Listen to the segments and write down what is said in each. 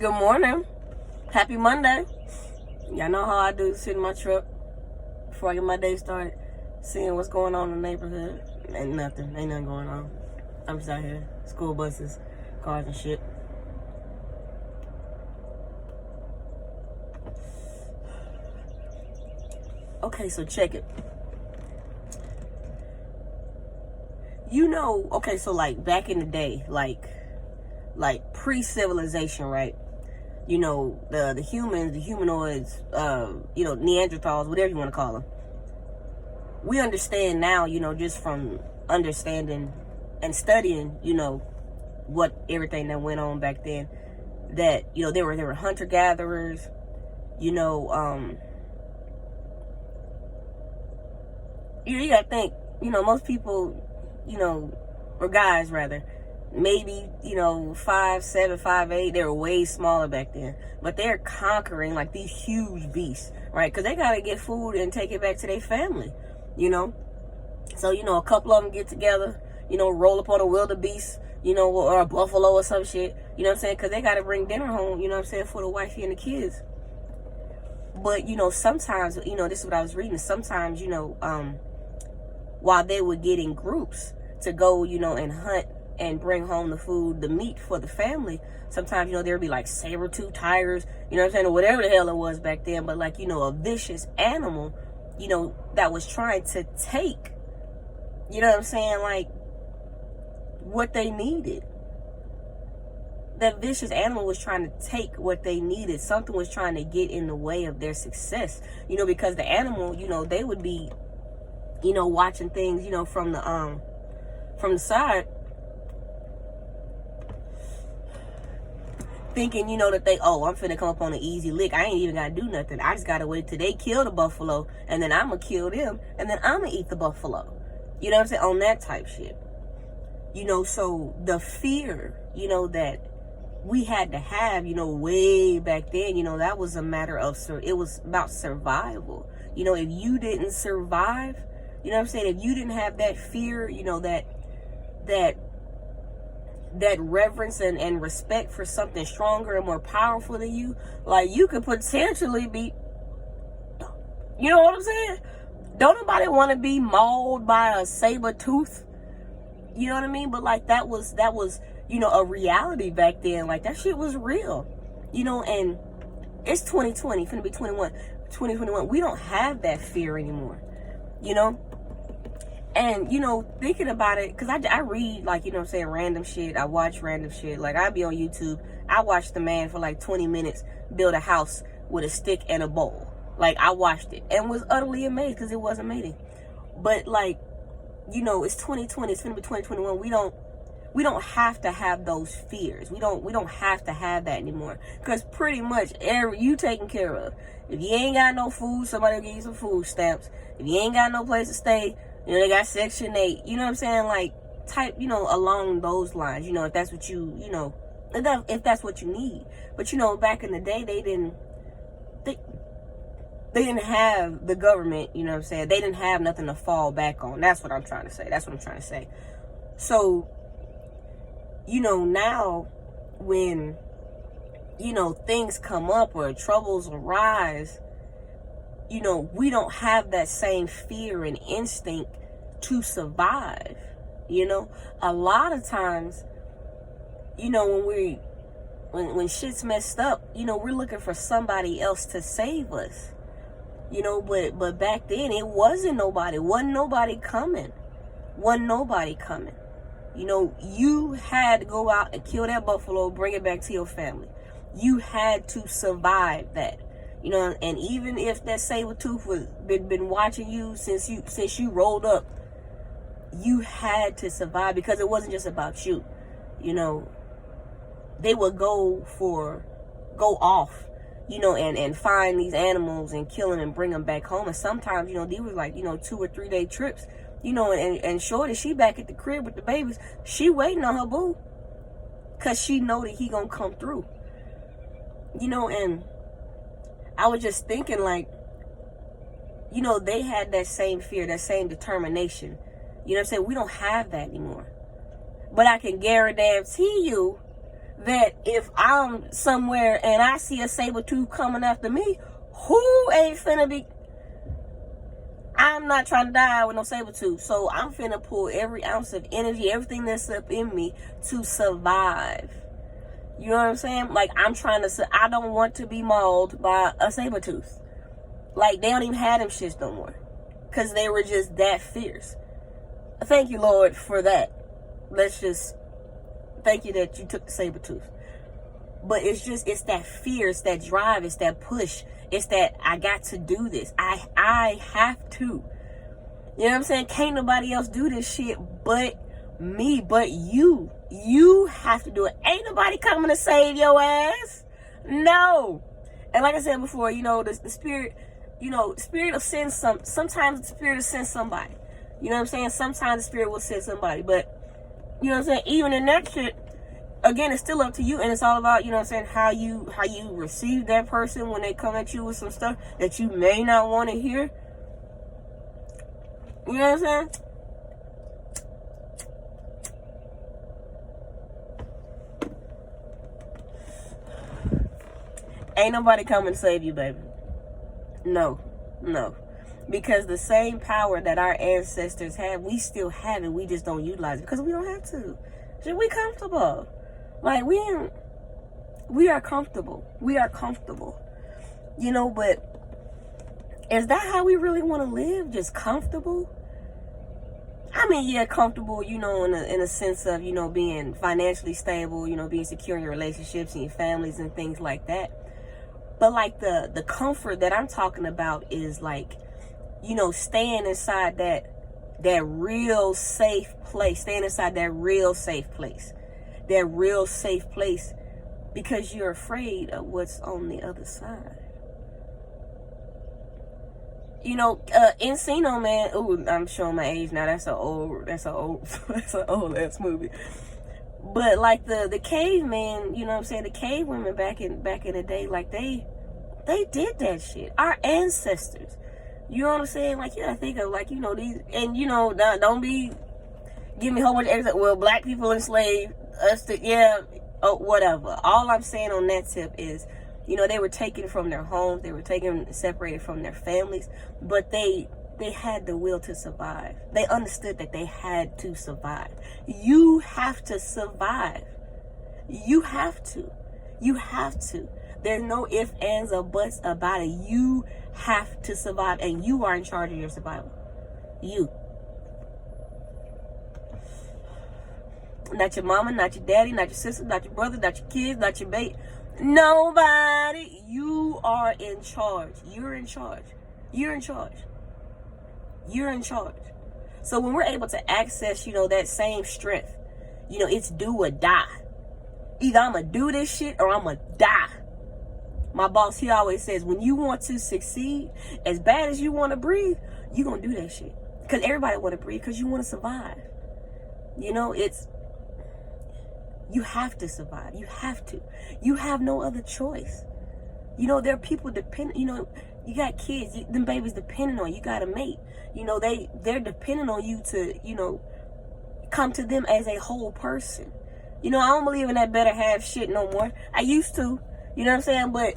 Good morning. Happy Monday. Y'all know how I do, sit in my truck before I get my day started, seeing what's going on in the neighborhood. Ain't nothing going on. I'm just out here, school buses, cars and shit. Okay, so check it. Okay, so like back in the day, like pre-civilization, right? The humans, the humanoids, Neanderthals, whatever you want to call them. We understand now, just from understanding and studying, what everything that went on back then, that, there were hunter-gatherers, you gotta think, most people, or guys rather, maybe 5'7", 5'8". They were way smaller back then, but they're conquering like these huge beasts, right? Because they gotta get food and take it back to their family, so a couple of them get together, roll up on a wildebeest, or a buffalo or some shit, because they gotta bring dinner home, for the wifey and the kids. But sometimes, this is what I was reading, sometimes, while they would get in groups to go, and hunt and bring home the food, the meat for the family, sometimes, there would be like saber-tooth tigers, or whatever the hell it was back then, but like, a vicious animal, that was trying to take, like what they needed. That vicious animal was trying to take what they needed. Something was trying to get in the way of their success, because the animal, they would be, watching things, from the side, thinking, that I'm finna come up on an easy lick. I ain't even gotta do nothing. I just gotta wait till they kill the buffalo, and then I'm gonna kill them, and then I'm gonna eat the buffalo. On that type shit. So the fear, that we had to have, way back then, that was a matter of, it was about survival. If you didn't survive, if you didn't have that fear, that reverence and respect for something stronger and more powerful than you, like you could potentially be, what I'm saying? Don't nobody want to be mauled by a saber tooth. You know what I mean? But like that was, a reality back then. Like that shit was real, and it's 2020, finna be 2021. We don't have that fear anymore, And, thinking about it, because I read, like, random shit. I watch random shit. Like, I be on YouTube. I watched the man for, like, 20 minutes build a house with a stick and a bowl. Like, I watched it and was utterly amazed because it was amazing. But, like, it's 2020. It's going to be 2021. We don't have to have those fears. We don't have to have that anymore. Because pretty much you taken care of. If you ain't got no food, somebody will give you some food stamps. If you ain't got no place to stay, they got Section 8. You know what I'm saying? Like, type, along those lines. If that's what if that's what you need. But, back in the day, they didn't have the government, They didn't have nothing to fall back on. That's what I'm trying to say. So, now when, things come up or troubles arise, we don't have that same fear and instinct to survive. A lot of times, when shit's messed up, we're looking for somebody else to save us. But back then it wasn't nobody coming. You had to go out and kill that buffalo, bring it back to your family. You had to survive that. And even if that saber-tooth was been watching you since you rolled up, you had to survive because it wasn't just about you. They would go off, and find these animals and kill them and bring them back home. And sometimes, these were like, 2 or 3 day trips, and Shorty, she back at the crib with the babies. She waiting on her boo because she know that he gonna come through, and I was just thinking, like, they had that same fear, that same determination. You know what I'm saying? We don't have that anymore. But I can guarantee you that if I'm somewhere and I see a saber-tooth coming after me, who ain't finna be... I'm not trying to die with no saber-tooth. So I'm finna pull every ounce of energy, everything that's up in me to survive. You know what I'm saying? Like, I don't want to be mauled by a saber-tooth. Like, they don't even have them shits no more. Because they were just that fierce. Thank you, Lord, for that. Thank you that you took the saber-tooth. But it's that fear, it's that drive, it's that push. It's that I got to do this. I have to. You know what I'm saying? Can't nobody else do this shit but me, but you. You have to do it. Ain't nobody coming to save your ass. No. And like I said before, the spirit, spirit will send sometimes the spirit will send somebody. You know what I'm saying? Sometimes the spirit will send somebody. But, you know what I'm saying? Even in that shit, again, it's still up to you, and it's all about, you know what I'm saying, how you receive that person when they come at you with some stuff that you may not want to hear. You know what I'm saying? Ain't nobody coming to save you, baby. No. Because the same power that our ancestors had, we still have it. We just don't utilize it because we don't have to. We comfortable. Like, we are comfortable. We are comfortable. But is that how we really want to live? Just comfortable? I mean, yeah, comfortable, in a sense of, being financially stable, being secure in your relationships and your families and things like that. But, like, the comfort that I'm talking about is, like, staying inside that real safe place. Staying inside that real safe place. That real safe place because you're afraid of what's on the other side. Encino Man. Ooh, I'm showing my age now. That's an old ass movie. But like the caveman, you know what I'm saying? The cave women back in the day, like they did that shit. Our ancestors. You know what I'm saying? Like, you gotta think of, like, these, and don't be give me a whole bunch of well, black people enslaved us whatever. All I'm saying on that tip is, they were taken from their homes, they were separated from their families, but they had the will to survive. They understood that they had to survive. You have to survive. You have to. There's no ifs, ands, or buts about it. You have to survive, and you are in charge of your survival. You. Not your mama, not your daddy, not your sister, not your brother, not your kids, not your baby. Nobody. You are in charge. You're in charge. So when we're able to access, that same strength, it's do or die. Either I'm going to do this shit or I'm going to die. My boss, he always says, when you want to succeed, as bad as you want to breathe, you're going to do that shit. Because everybody want to breathe because you want to survive. You have to survive. You have to. You have no other choice. There are people you got kids, them babies depending on you. You got a mate. They're depending on you to, come to them as a whole person. I don't believe in that better half shit no more. I used to, you know what I'm saying? But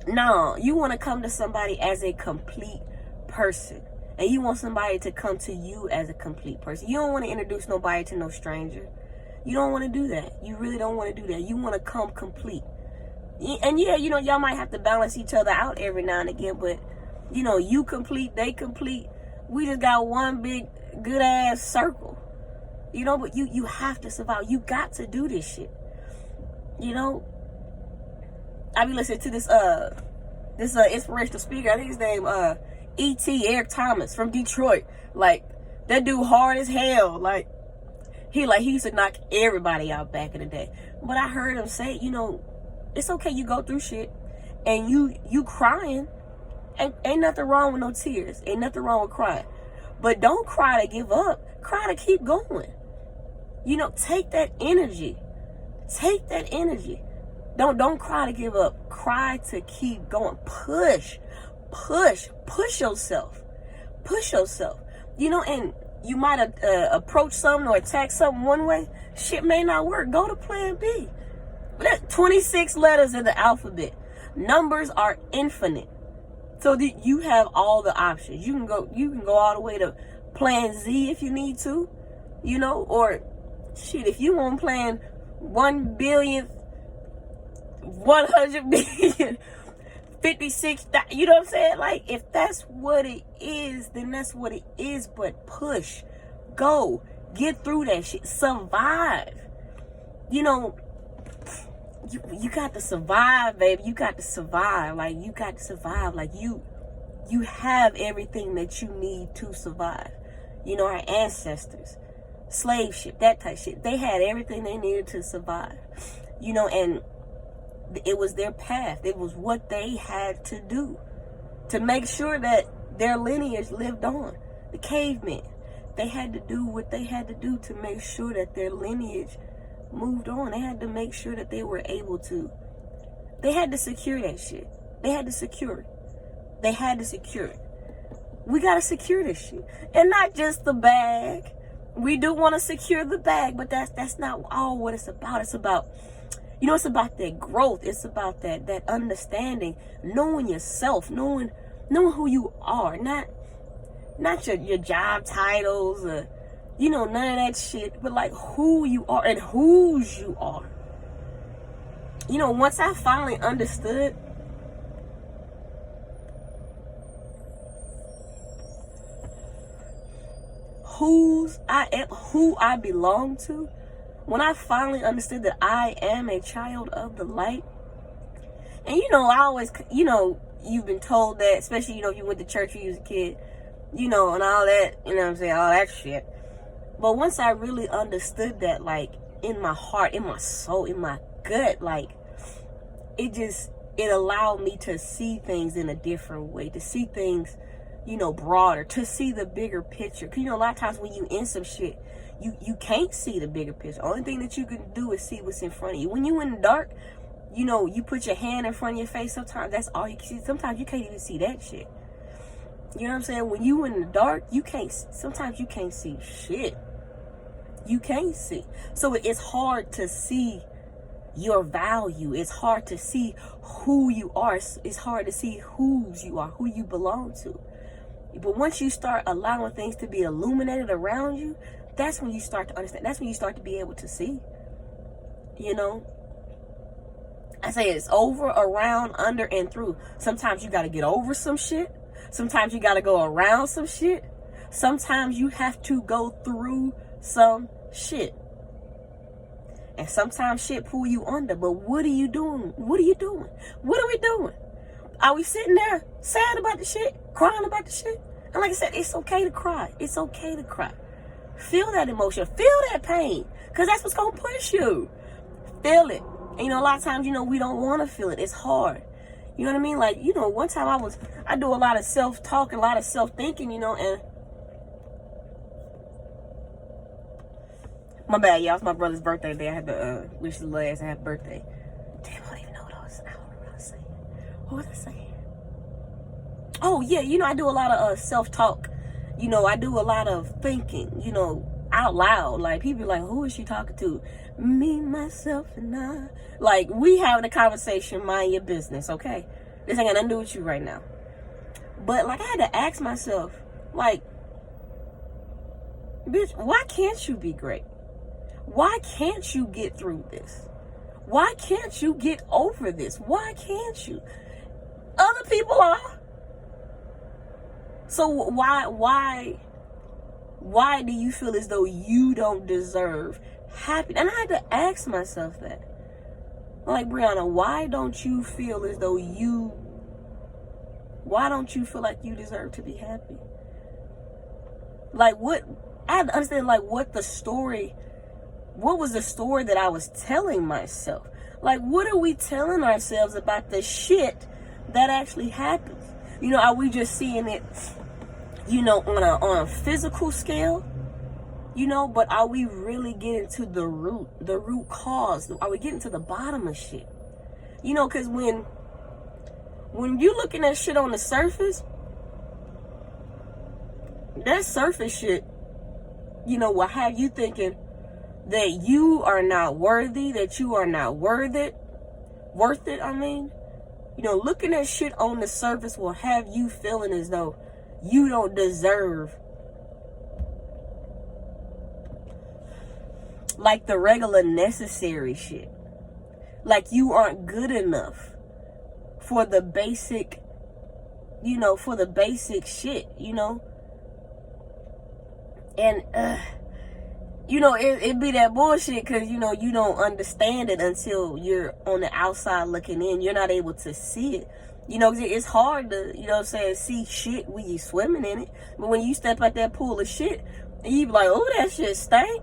no, you want to come to somebody as a complete person. And you want somebody to come to you as a complete person. You don't want to introduce nobody to no stranger. You don't want to do that. You really don't want to do that. You want to come complete. And yeah, y'all might have to balance each other out every now and again, but, you complete, they complete. We just got one big, good ass circle. But you have to survive. You got to do this shit. I be listening to this inspirational speaker. I think his name, E.T. Eric Thomas from Detroit. Like, that dude hard as hell. Like, he used to knock everybody out back in the day. But I heard him say, it's okay, you go through shit and you crying. Ain't nothing wrong with no tears. Ain't nothing wrong with crying. But don't cry to give up. Cry to keep going. Take that energy. Don't cry to give up. Cry to keep going. Push yourself. And you might approach something or attack something one way. Shit may not work. Go to plan B. But that's 26 letters in the alphabet. Numbers are infinite. So that you have all the options. You can go all the way to plan Z if you need to, you know, or shit, if you want plan 1 billionth, 100 million, 56, you know what I'm saying? Like, if that's what it is, then that's what it is. But push, go, get through that shit, survive. You know, you got to survive, baby. You got to survive. Like, you got to survive. Like, you have everything that you need to survive. You know, our ancestors, slave ship, that type of shit. They had everything they needed to survive. You know, and it was their path. It was what they had to do to make sure that their lineage lived on. The cavemen, they had to do what they had to do to make sure that their lineage moved on. They had to make sure that they were able to. They had to secure that shit. They had to secure it. They had to secure it. We got to secure this shit. And not just the bag. We do want to secure the bag, but that's not all what it's about. It's about, you know, it's about that growth. It's about that understanding, knowing yourself, knowing who you are, not your job titles, or, you know, none of that shit, but like who you are and whose you are. You know, once I finally understood who I belong to, when I finally understood that I am a child of the light, and you know, I always, you know, you've been told that, especially, you know, if you went to church when you was a kid, you know, and all that, you know what I'm saying, all that shit. But once I really understood that, like, in my heart, in my soul, in my gut, like, it allowed me to see things in a different way, to see things, you know, broader, to see the bigger picture. Because, you know, a lot of times when you in some shit, you can't see the bigger picture. Only thing that you can do is see what's in front of you. When you in the dark, you know, you put your hand in front of your face, sometimes that's all you can see. Sometimes you can't even see that shit. You know what I'm saying? When you in the dark, sometimes you can't see shit. You can't see. So it's hard to see your value. It's hard to see who you are. It's hard to see whose you are, who you belong to. But once you start allowing things to be illuminated around you, that's when you start to understand. That's when you start to be able to see. You know? I say it's over, around, under, and through. Sometimes you got to get over some shit. Sometimes you got to go around some shit. Sometimes you have to go through some shit. And sometimes shit pull you under. But what are you doing? What are you doing? What are we doing? Are we sitting there sad about the shit? Crying about the shit? And like I said, it's okay to cry. It's okay to cry. Feel that emotion. Feel that pain. Because that's what's going to push you. Feel it. And, you know, a lot of times, you know, we don't want to feel it. It's hard. You know what I mean? Like, you know, one time I do a lot of self-talk, a lot of self-thinking, you know, and my bad, y'all. It's my brother's birthday day. I had to wish his last happy birthday. Damn, I don't even know what I was saying. What was I saying? Oh, yeah, you know, I do a lot of self-talk. You know, I do a lot of thinking, you know, out loud. Like, people be like, who is she talking to? Me, myself, and I. Like, we having a conversation, mind your business, okay? This ain't got nothing to do with you right now. But, like, I had to ask myself, like, bitch, why can't you be great? Why can't you get through this? Why can't you get over this? Why can't you? Other people are. So why do you feel as though you don't deserve happiness? And I had to ask myself that. Like, Brianna, why don't you feel like you deserve to be happy? Like, I had to understand, like, what was the story that I was telling myself? Like, what are we telling ourselves about the shit that actually happens? You know, are we just seeing it, you know, on a physical scale? You know, but are we really getting to the root cause? Are we getting to the bottom of shit? You know, because when you looking at shit on the surface, that surface shit, you know, will have you thinking, that you are not worthy, that you are not worth it, looking at shit on the surface will have you feeling as though you don't deserve like the regular necessary shit. Like you aren't good enough for the basic, shit, And, it'd be that bullshit because, you don't understand it until you're on the outside looking in. You're not able to see it. It's hard to, see shit when you swimming in it. But when you step out that pool of shit, and you be like, oh, that shit stank.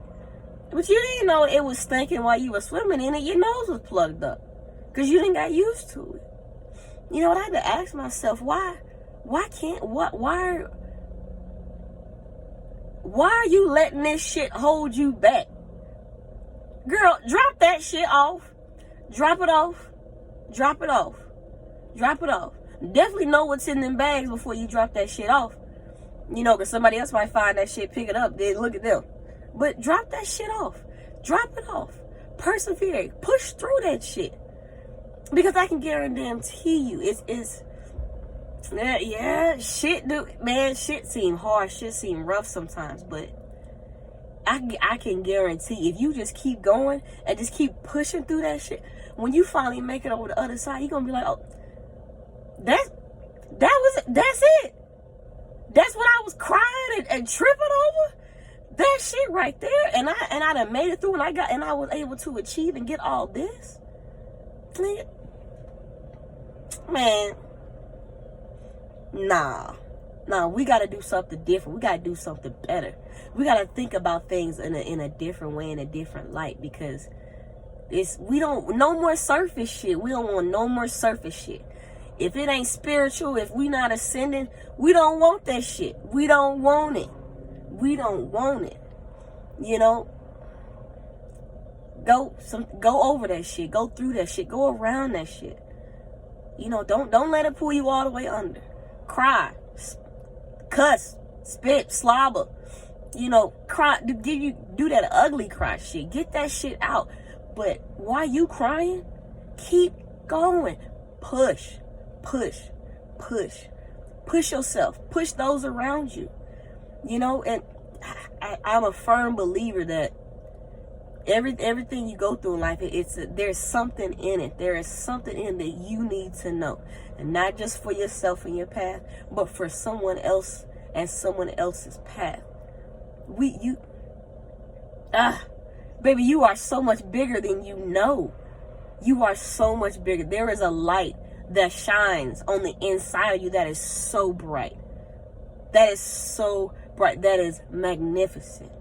But you didn't know it was stinking while you were swimming in it. Your nose was plugged up because you didn't got used to it. I had to ask myself, why are you letting this shit hold you back? Girl, drop that shit off. Drop it off. Drop it off. Drop it off. Definitely know what's in them bags before you drop that shit off. Because somebody else might find that shit, pick it up, then look at them. But drop that shit off. Drop it off. Persevere. Push through that shit. Because I can guarantee you, shit, dude, man, shit seem hard, shit seem rough sometimes, but I can guarantee if you just keep going and just keep pushing through that shit, when you finally make it over the other side, you're gonna be like, oh, that's it. That's what I was crying and tripping over. That shit right there, and I done made it through, and I was able to achieve and get all this. Man, nah, we gotta do something different. We gotta do something better. We gotta think about things in a different way, in a different light, because no more surface shit. We don't want no more surface shit. If it ain't spiritual, if we not ascending, we don't want that shit. We don't want it. We don't want it. Go over that shit. Go through that shit. Go around that shit. Don't let it pull you all the way under. Cry, cuss, spit, slobber. Cry. Do that ugly cry shit. Get that shit out. But while you crying, keep going. Push yourself. Push those around you. And I'm a firm believer that everything you go through in life, there's something in it. There is something in that you need to know, and not just for yourself and your path, but for someone else and someone else's path. Baby, you are so much bigger than you know. You are so much bigger. There is a light that shines on the inside of you that is so bright. That is so bright. That is magnificent.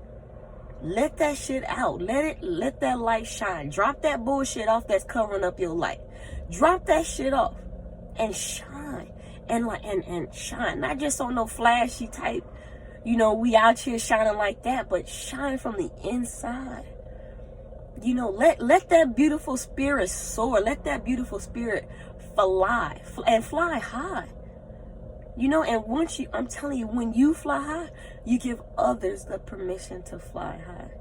Let that shit out. Let that light shine. Drop that bullshit off that's covering up your light. Drop that shit off and shine. And shine. Not just on no flashy type, we out here shining like that, but shine from the inside. Let that beautiful spirit soar. Let that beautiful spirit fly and fly high. And I'm telling you, when you fly high, you give others the permission to fly high.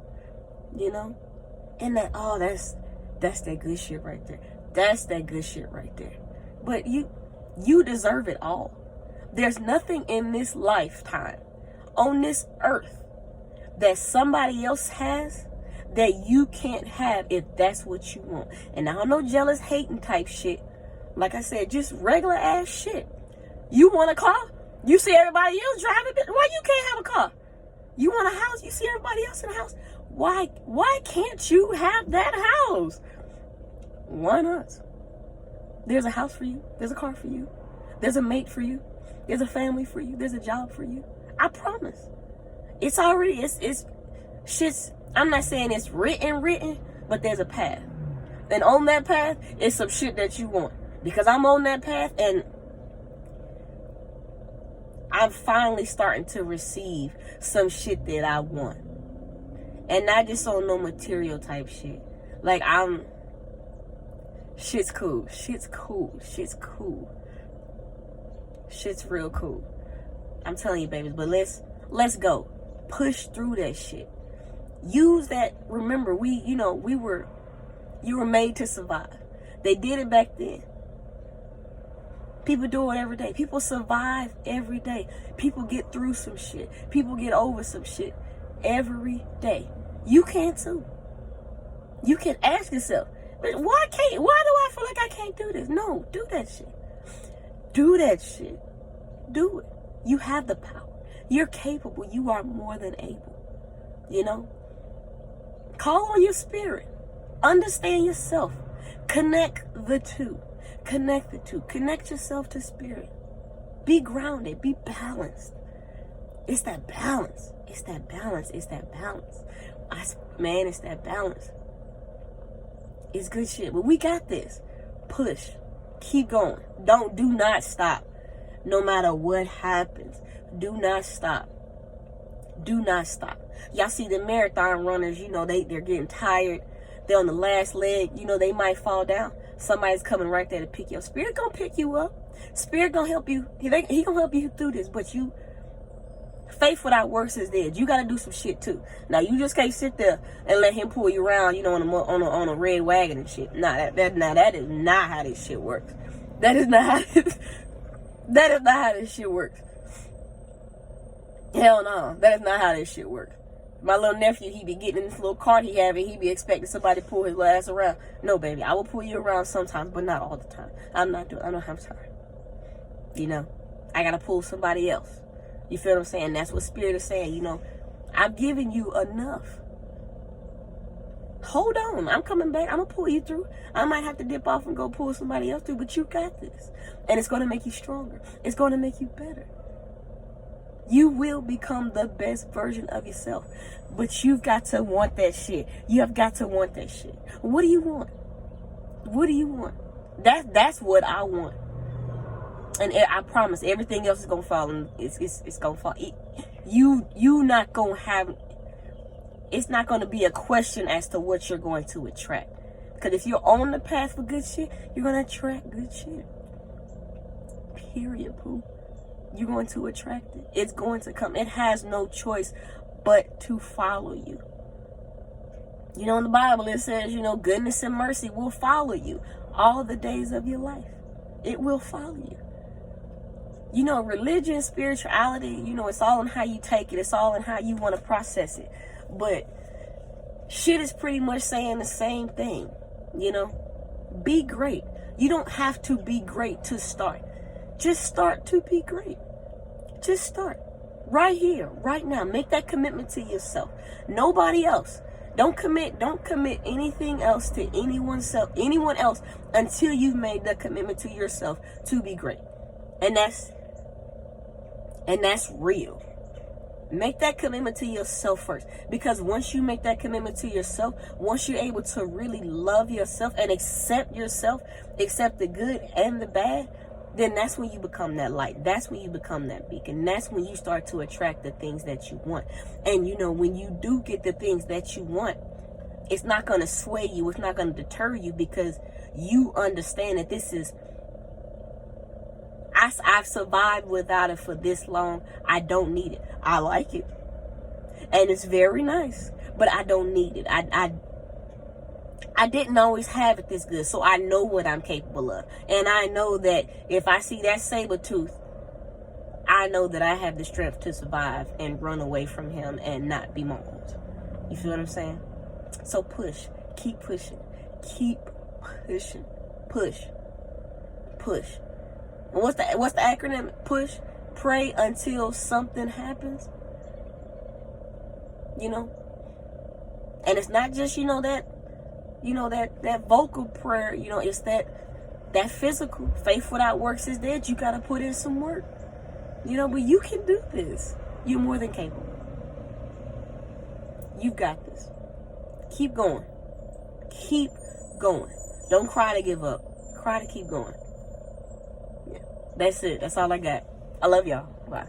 And that's that good shit right there. That's that good shit right there. But you deserve it all. There's nothing in this lifetime, on this earth, that somebody else has that you can't have if that's what you want. And I don't know, jealous, hating type shit. Like I said, just regular ass shit. You want a car? You see everybody else driving it. Why you can't have a car? You want a house? You see everybody else in a house. Why can't you have that house? Why not? There's a house for you. There's a car for you. There's a mate for you. There's a family for you. There's a job for you. I promise. It's already, it's shit's, I'm not saying it's written, but there's a path. And on that path is some shit that you want. Because I'm on that path, and I'm finally starting to receive some shit that I want. And not just on no material type shit. Like shit's cool. Shit's cool. Shit's cool. Shit's real cool. I'm telling you, babies. But let's go. Push through that shit. Use that. Remember, you were made to survive. They did it back then. People do it every day. People survive every day. People get through some shit. People get over some shit every day. You can too. You can ask yourself, why do I feel like I can't do this? No, do that shit. Do that shit. Do it. You have the power. You're capable. You are more than able. You know? Call on your spirit. Understand yourself. Connect the two. Connect yourself to spirit. Be grounded. Be balanced. It's that balance. It's that balance. It's that balance. It's that balance. It's good shit. But we got this. Push. Keep going. Do not stop. No matter what happens. Do not stop. Do not stop. Y'all see the marathon runners, they're getting tired. They're on the last leg. They might fall down. Somebody's coming right there to pick you up. Spirit gonna pick you up. Spirit gonna help you. He gonna help you through this. But faith without works is dead. You gotta do some shit too. Now you just can't sit there and let him pull you around, on a red wagon and shit. That is not how this shit works. That is not how this shit works. Hell no, that is not how this shit works. My little nephew, he be getting in this little cart he have, and he be expecting somebody to pull his ass around. No, baby, I will pull you around sometimes, but not all the time. I don't have time. I gotta pull somebody else. You feel what I'm saying? That's what Spirit is saying. I've given you enough. Hold on, I'm coming back. I'm gonna pull you through. I might have to dip off and go pull somebody else through, but you got this. And it's gonna make you stronger. It's gonna make you better. You will become the best version of yourself. But you've got to want that shit. You have got to want that shit. What do you want? What do you want? That's what I want. And I promise everything else is gonna fall. And it's gonna fall. You not gonna have. It's not gonna be a question as to what you're going to attract. Because if you're on the path for good shit, you're gonna attract good shit. Period, poo. You're going to attract it. It's going to come. It has no choice but to follow you. In the Bible it says, goodness and mercy will follow you all the days of your life. It will follow you. Religion, spirituality, it's all in how you take it. It's all in how you want to process it. But shit is pretty much saying the same thing. Be great. You don't have to be great to start. Just start to be great. Just start. Right here, right now. Make that commitment to yourself. Nobody else. Don't commit anything else to anyone else until you've made that commitment to yourself to be great. And that's real. Make that commitment to yourself first. Because once you make that commitment to yourself, once you're able to really love yourself and accept yourself, accept the good and the bad, then that's when you become that light. That's when you become that beacon. That's when you start to attract the things that you want. And when you do get the things that you want, it's not going to sway you. It's not going to deter you, because you understand that this is, I've survived without it for this long. I don't need it. I like it. And it's very nice, but I don't need it. I didn't always have it this good, so I know what I'm capable of. And I know that if I see that saber tooth, I know that I have the strength to survive and run away from him and not be mauled. You feel what I'm saying? So push. Keep pushing. Keep pushing. Push. Push. And what's the acronym? Push. Pray until something happens. And it's not just, that vocal prayer, it's that physical. Faith without works is dead. You got to put in some work. But you can do this. You're more than capable. You've got this. Keep going. Keep going. Don't cry to give up. Cry to keep going. Yeah. That's it. That's all I got. I love y'all. Bye.